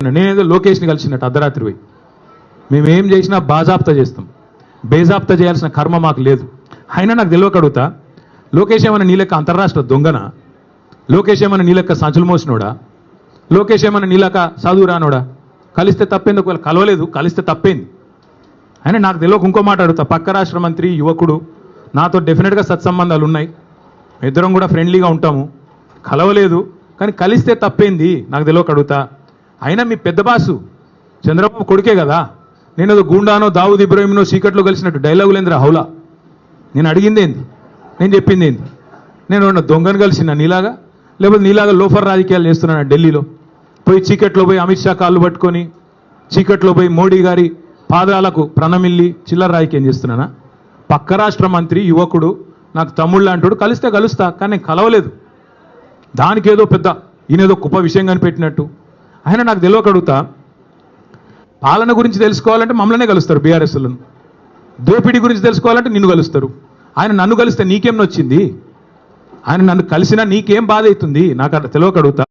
నేనేదో లోకేష్ని కలిసినట్టు అర్ధరాత్రి పోయి మేమేం చేసినా బాజాప్తా చేస్తాం, బేజాప్తా చేయాల్సిన కర్మ మాకు లేదు. అయినా నాకు తెలియక అడుగుతా, లోకేష్ ఏమన్నా నీ లెక్క అంతర్రాష్ట్ర దొంగనా? లోకేష్ ఏమన్నా నీ లెక్క సంచులు మోసినోడా? లోకేష్ ఏమన్నా నీ లెక్క చదువు రానోడా? కలిస్తే తప్పేందుకు? ఒకవేళ కలవలేదు, కలిస్తే తప్పేంది? అయినా నాకు తెలియక ఇంకో మాట అడుగుతా, పక్క రాష్ట్ర మంత్రి యువకుడు, నాతో డెఫినెట్గా సత్సంబంధాలు ఉన్నాయి, ఇద్దరం కూడా ఫ్రెండ్లీగా ఉంటాము, కలవలేదు కానీ కలిస్తే తప్పేంది? నాకు తెలియక అడుగుతా. అయినా మీ పెద్ద బాసు చంద్రబాబు కొడుకే కదా, నేను ఏదో గూండానో దావుద్ ఇబ్రాహింనో సీకట్లో కలిసినట్టు డైలాగులేంద్ర హౌలా. నేను అడిగింది ఏంది, నేను చెప్పింది ఏంది? నేను దొంగను కలిసిన నీలాగా, లేకపోతే నీలాగా లోఫర్ రాజకీయాలు చేస్తున్నాను ఢిల్లీలో పోయి, చీకట్లో పోయి అమిత్ షా కాళ్ళు పట్టుకొని, చీకట్లో పోయి మోడీ గారి పాదాలకు ప్రణమిల్లి చిల్లర రాజకీయం చేస్తున్నానా? పక్క రాష్ట్ర మంత్రి యువకుడు, నాకు తమ్ముళ్ళు అంటాడు, కలిస్తే కలుస్తా, కానీ నేను కలవలేదు. దానికి ఏదో పెద్ద ఈయనేదో గొప్ప విషయం కనిపెట్టినట్టు. ఆయన నాకు తెలియక అడుగుతా, పాలన గురించి తెలుసుకోవాలంటే మమ్మల్నే కలుస్తారు బీఆర్ఎస్లను, దోపిడీ గురించి తెలుసుకోవాలంటే నిన్ను కలుస్తారు. ఆయన నన్ను కలిస్తే నీకేం నొచ్చింది? ఆయన నన్ను కలిసినా నీకేం బాధ అవుతుంది? నాకు తెలియక అడుగుతా.